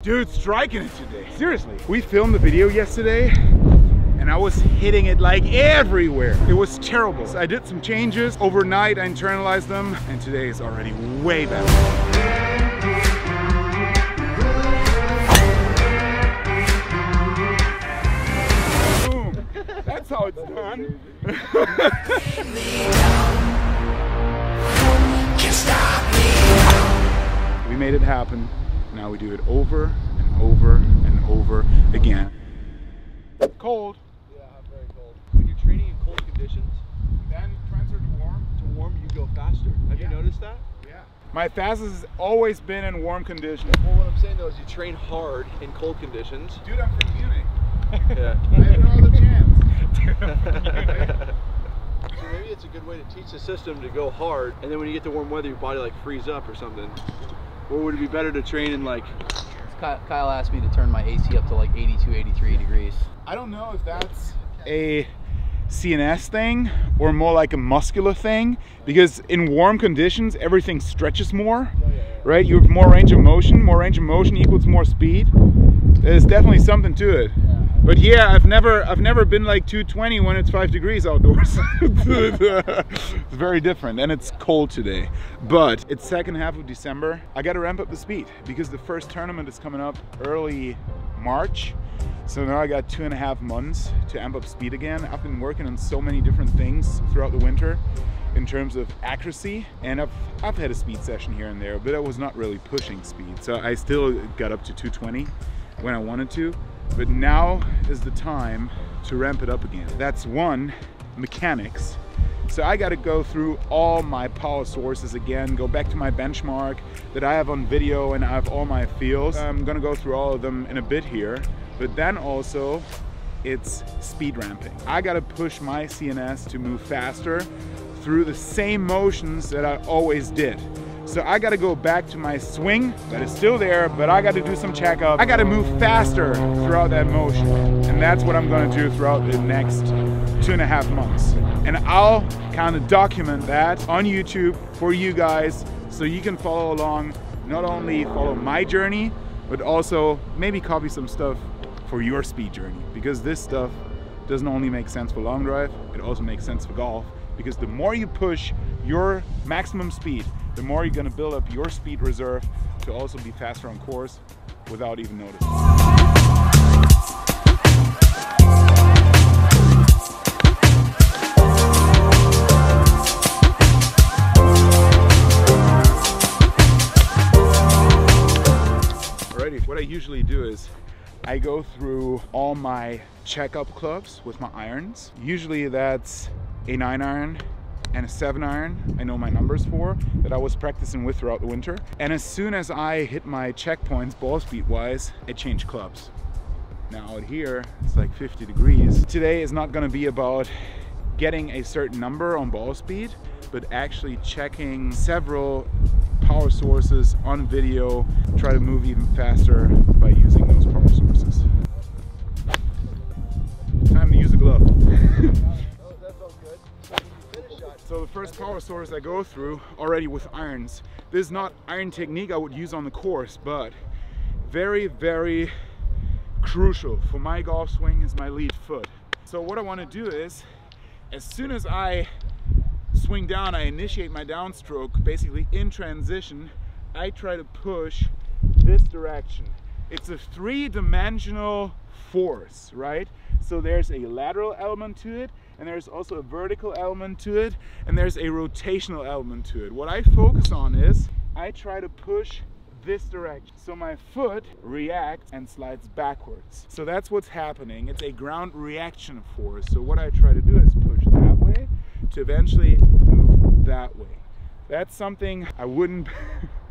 Dude, striking it today. Seriously. We filmed the video yesterday and I was hitting it like everywhere. It was terrible. So I did some changes. Overnight I internalized them and today is already way better. Boom. That's how it's done. We made it happen. Now we do it over and over and over again. Cold. Yeah, very cold. When you're training in cold conditions, Then transfer to warm. you go faster. Have you noticed that? Yeah. My fastest has always been in warm conditions. Well, what I'm saying though is you train hard in cold conditions. Dude, I'm from Munich. Yeah. I have no other chance. Dude, I'm from Munich. So maybe it's a good way to teach the system to go hard, and then when you get to warm weather, your body like frees up or something. Or would it be better to train in like... Kyle asked me to turn my AC up to like 82, 83 degrees. I don't know if that's a CNS thing or more like a muscular thing, because in warm conditions everything stretches more, right? You have more range of motion. More range of motion equals more speed. There's definitely something to it. But yeah, I've never been like 220 when it's 5 degrees outdoors. It's very different, and it's cold today. But it's second half of December. I got to ramp up the speed because the first tournament is coming up early March. So now I got 2.5 months to amp up speed again. I've been working on so many different things throughout the winter in terms of accuracy, and I've had a speed session here and there, but I was not really pushing speed. So I still got up to 220 when I wanted to. But now is the time to ramp it up again. That's one, mechanics. So I got to go through all my power sources again, go back to my benchmark that I have on video, and I have all my feels. I'm gonna go through all of them in a bit here. But then also, it's speed ramping. I got to push my CNS to move faster through the same motions that I always did. So I got to go back to my swing that is still there, but I got to do some checkup. I got to move faster throughout that motion. And that's what I'm going to do throughout the next 2.5 months. And I'll kind of document that on YouTube for you guys so you can follow along, not only follow my journey, but also maybe copy some stuff for your speed journey. Because this stuff doesn't only make sense for long drive, it also makes sense for golf. Because the more you push your maximum speed, the more you're gonna build up your speed reserve to also be faster on course without even noticing. Alrighty, what I usually do is I go through all my checkup clubs with my irons. Usually that's a 9-iron and a 7-iron, I know my numbers for, that I was practicing with throughout the winter. And as soon as I hit my checkpoints ball speed wise, I change clubs. Now out here, it's like 50 degrees. Today is not gonna be about getting a certain number on ball speed, but actually checking several power sources on video, try to move even faster by using those power sources. Time to use a glove. So the first power source I go through already with irons. This is not iron technique I would use on the course, but very, very crucial for my golf swing is my lead foot. So what I want to do is, as soon as I swing down, I initiate my downstroke, basically in transition, I try to push this direction. It's a three-dimensional force, right? So there's a lateral element to it, and there's also a vertical element to it, and there's a rotational element to it. What I focus on is I try to push this direction. So my foot reacts and slides backwards. So that's what's happening. It's a ground reaction force. So what I try to do is push that way to eventually move that way. That's something I wouldn't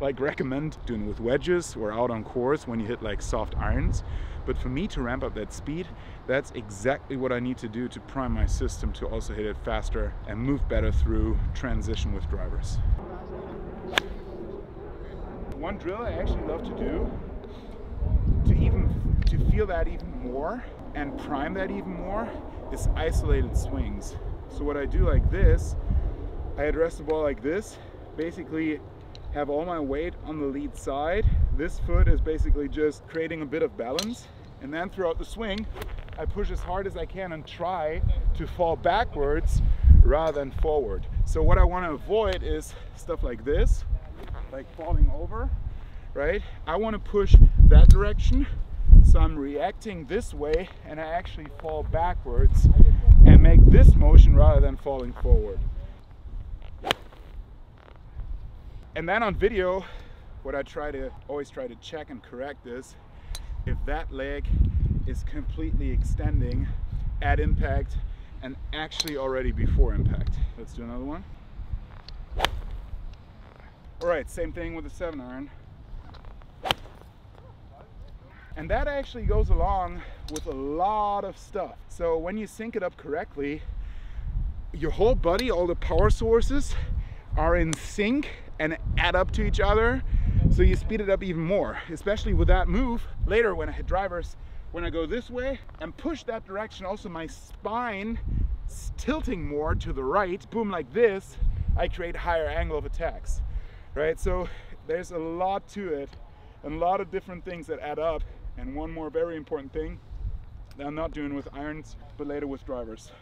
like recommend doing with wedges or out on course when you hit like soft irons. But for me to ramp up that speed, that's exactly what I need to do to prime my system to also hit it faster and move better through transition with drivers. One drill I actually love to do to feel that even more and prime that even more is isolated swings. So what I do like this, I address the ball like this, basically have all my weight on the lead side, This foot is basically just creating a bit of balance, and then throughout the swing I push as hard as I can and try to fall backwards rather than forward. So what I want to avoid is stuff like this, like falling over, right? I want to push that direction, so I'm reacting this way and I actually fall backwards and make this motion rather than falling forward. And then on video, what I always try to check and correct is if that leg is completely extending at impact and actually already before impact. Let's do another one. All right, same thing with the 7-iron. And that actually goes along with a lot of stuff. So when you sync it up correctly, your whole body, all the power sources are in sync and add up to each other. So you speed it up even more, especially with that move. Later when I hit drivers, when I go this way and push that direction, also my spine is tilting more to the right, boom, like this, I create higher angle of attacks, right? So there's a lot to it, and a lot of different things that add up. And one more very important thing that I'm not doing with irons, but later with drivers.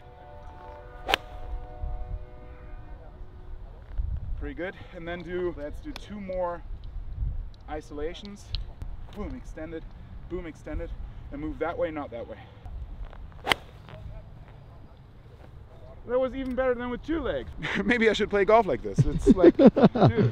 Pretty good. And then let's do 2 more isolations. Boom, extended, boom, extended, and move that way, not that way. That was even better than with 2 legs. Maybe I should play golf like this. It's like, dude.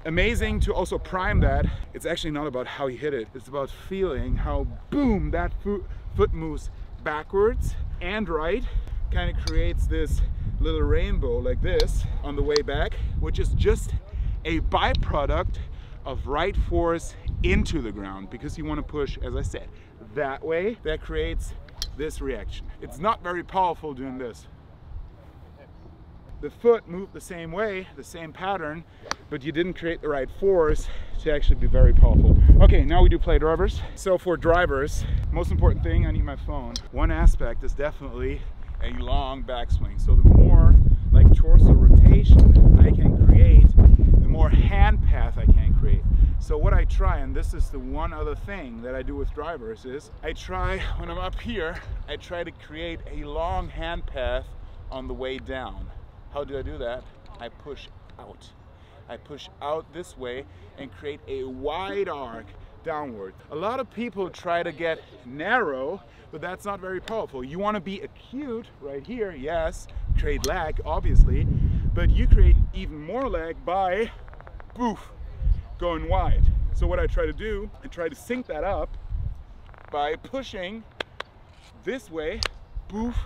Amazing to also prime that. It's actually not about how you hit it, it's about feeling how boom that foot moves backwards and right, kind of creates this little rainbow like this on the way back, which is just a byproduct of right force into the ground, because you want to push, as I said, that way. That creates this reaction. It's not very powerful doing this. The foot moved the same way, the same pattern, but you didn't create the right force to actually be very powerful. Okay, now we do play drivers. So for drivers, most important thing, I need my phone. One aspect is definitely a long backswing. So the more like torso rotation I can create, the more hand path I can create. So what I try, and this is the one other thing that I do with drivers, is I try, when I'm up here, I try to create a long hand path on the way down. How do I do that? I push out. I push out this way and create a wide arc downward. A lot of people try to get narrow, but that's not very powerful. You want to be acute right here, yes, create lag, obviously, but you create even more lag by, boof, going wide. So what I try to do, I try to sync that up by pushing this way, boof,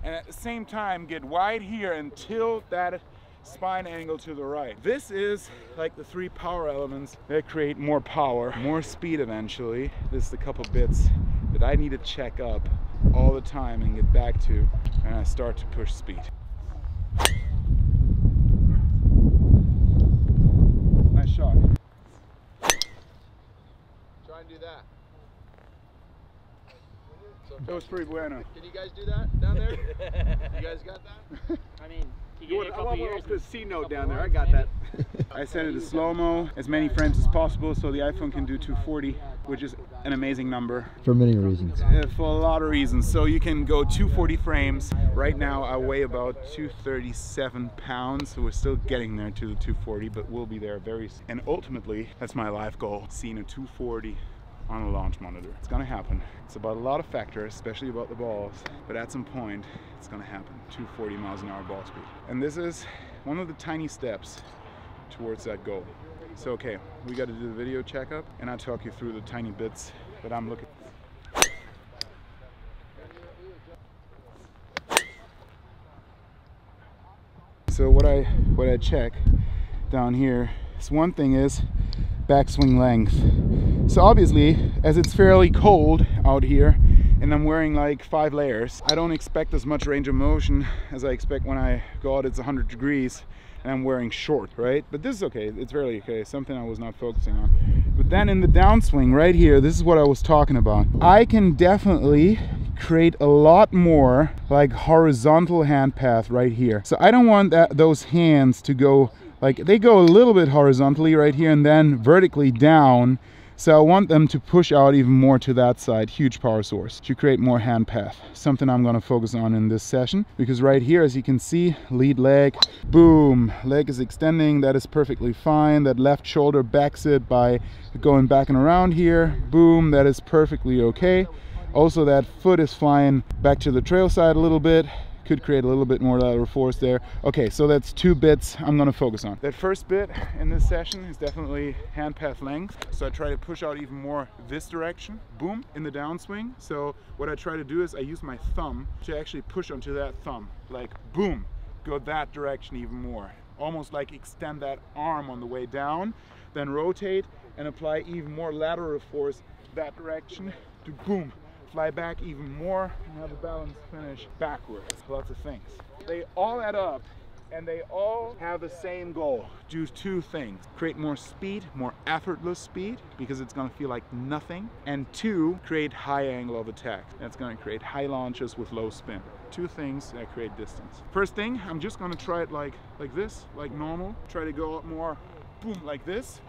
and at the same time get wide here and tilt that spine angle to the right. This is like the 3 power elements that create more power, more speed eventually. This is a couple bits that I need to check up all the time and get back to when I start to push speed. Nice shot. Try and do that. That was pretty bueno. Can you guys do that down there? You guys got that? I mean, you give it a couple years. The C note down there. I got that. I set it to slow-mo, as many frames as possible, so the iPhone can do 240, which is an amazing number. For many reasons. For a lot of reasons. So you can go 240 frames. Right now I weigh about 237 pounds, so we're still getting there to the 240, but we'll be there very soon. And ultimately, that's my life goal, seeing a 240 on a launch monitor. It's gonna happen. It's about a lot of factors, especially about the balls, but at some point it's gonna happen. 240 miles an hour ball speed. And this is one of the tiny steps towards that goal. So okay, we got to do the video checkup, and I'll talk you through the tiny bits that I'm looking for. So what I check down here is, one thing is backswing length. So obviously, as it's fairly cold out here and I'm wearing like 5 layers, I don't expect as much range of motion as I expect when I go out. It's 100 degrees and I'm wearing short, right? But this is okay, it's fairly okay, something I was not focusing on. But then in the downswing right here, this is what I was talking about. I can definitely create a lot more like horizontal hand path right here. So I don't want those hands to go like they go a little bit horizontally right here and then vertically down. So I want them to push out even more to that side, huge power source, to create more hand path. Something I'm gonna focus on in this session, because right here, as you can see, lead leg, boom, leg is extending, that is perfectly fine. That left shoulder backs it by going back and around here, boom, that is perfectly okay. Also that foot is flying back to the trail side a little bit. Could create a little bit more lateral force there. Okay, so that's 2 bits I'm gonna focus on. That first bit in this session is definitely hand path length. So I try to push out even more this direction, boom, in the downswing. So what I try to do is I use my thumb to actually push onto that thumb, like boom, go that direction even more. Almost like extend that arm on the way down, then rotate and apply even more lateral force that direction to boom, fly back even more and have a balanced finish backwards. Lots of things. They all add up and they all have the same goal. Do 2 things. Create more speed, more effortless speed, because it's gonna feel like nothing. And 2, create high angle of attack. That's gonna create high launches with low spin. 2 things that create distance. First thing, I'm just gonna try it like this, like normal. Try to go up more, boom, like this.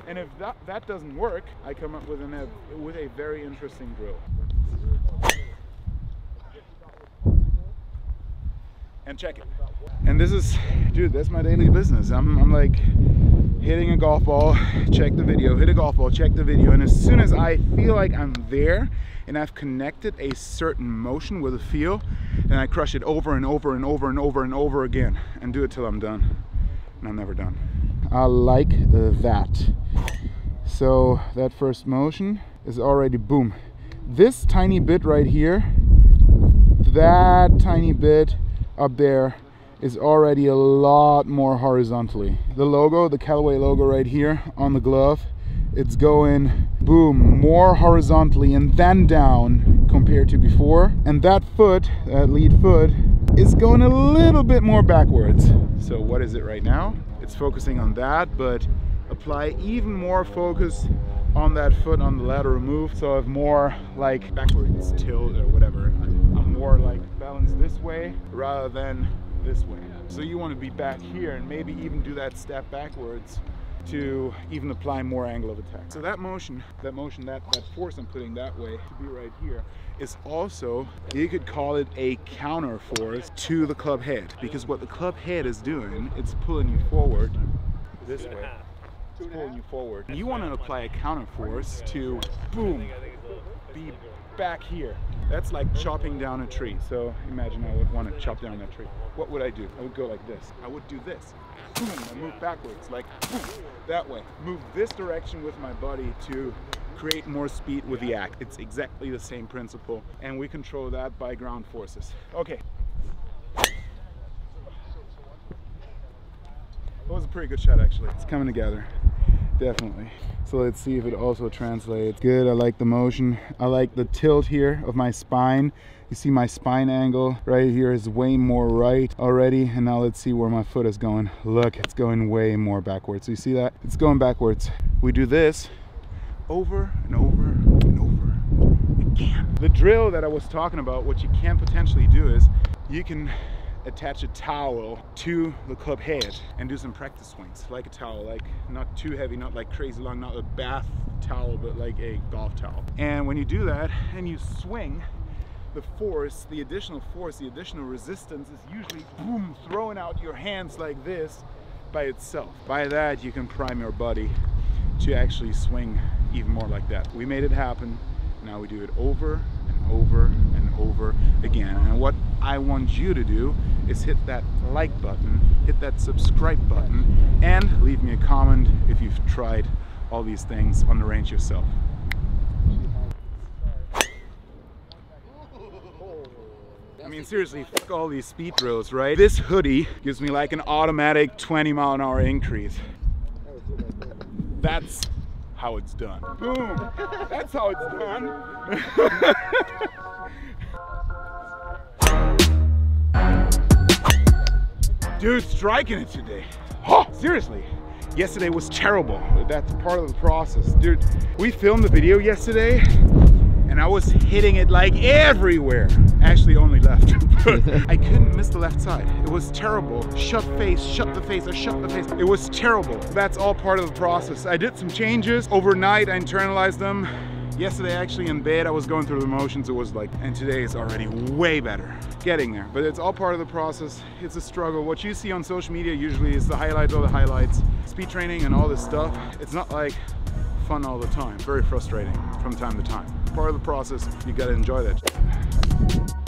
And if that doesn't work, I come up with a very interesting drill. And check it. And this is, dude, that's my daily business. I'm like hitting a golf ball, check the video, hit a golf ball, check the video. And as soon as I feel like I'm there and I've connected a certain motion with a feel, then I crush it over and over and over and over and over again and do it till I'm done. And I'm never done. I like that. So that first motion is already boom. This tiny bit right here, that tiny bit up there is already a lot more horizontally. The logo, the Callaway logo right here on the glove, it's going boom, more horizontally and then down compared to before. And that foot, that lead foot, is going a little bit more backwards. So what is it right now? It's focusing on that, but apply even more focus on that foot on the lateral move. So I have more like backwards tilt or whatever. I'm more like balanced this way rather than this way. So you want to be back here and maybe even do that step backwards to even apply more angle of attack. So that force I'm putting that way to be right here is also, you could call it a counter force to the club head, because what the club head is doing, it's pulling you forward this way. It's pulling you forward. You want to apply a counter force to boom, be back here. That's like chopping down a tree. So imagine I would want to chop down that tree. What would I do? I would go like this. I would do this. Boom, I move backwards, like boom, that way. Move this direction with my body to create more speed with the act. It's exactly the same principle, and we control that by ground forces. Okay. That was a pretty good shot, actually. It's coming together, definitely. So let's see if it also translates. Good, I like the motion. I like the tilt here of my spine. You see my spine angle right here is way more right already. And now let's see where my foot is going. Look, it's going way more backwards. So you see that? It's going backwards. We do this over and over and over again. The drill that I was talking about, what you can potentially do is you can attach a towel to the club head and do some practice swings like a towel, like not too heavy, not like crazy long, not a bath towel, but like a golf towel. And when you do that and you swing, the force, the additional resistance is usually boom, throwing out your hands like this by itself. By that you can prime your body to actually swing even more like that. We made it happen. Now we do it over and over and over again. And what I want you to do is hit that like button, hit that subscribe button, and leave me a comment if you've tried all these things on the range yourself. I mean, seriously, fuck all these speed drills, right? This hoodie gives me like an automatic 20-mile-an-hour increase. That's how it's done. Boom! That's how it's done. Dude, striking it today. Oh, seriously. Yesterday was terrible. That's part of the process. Dude, we filmed the video yesterday and I was hitting it like everywhere. Actually only left. I couldn't miss the left side. It was terrible. Shut face, shut the face, I shut the face. It was terrible. That's all part of the process. I did some changes overnight, I internalized them. Yesterday actually in bed I was going through the motions, it was like, and today is already way better. Getting there, but it's all part of the process. It's a struggle. What you see on social media usually is the highlights, all the highlights, speed training and all this stuff. It's not like fun all the time. Very frustrating from time to time. Part of the process, you gotta enjoy that.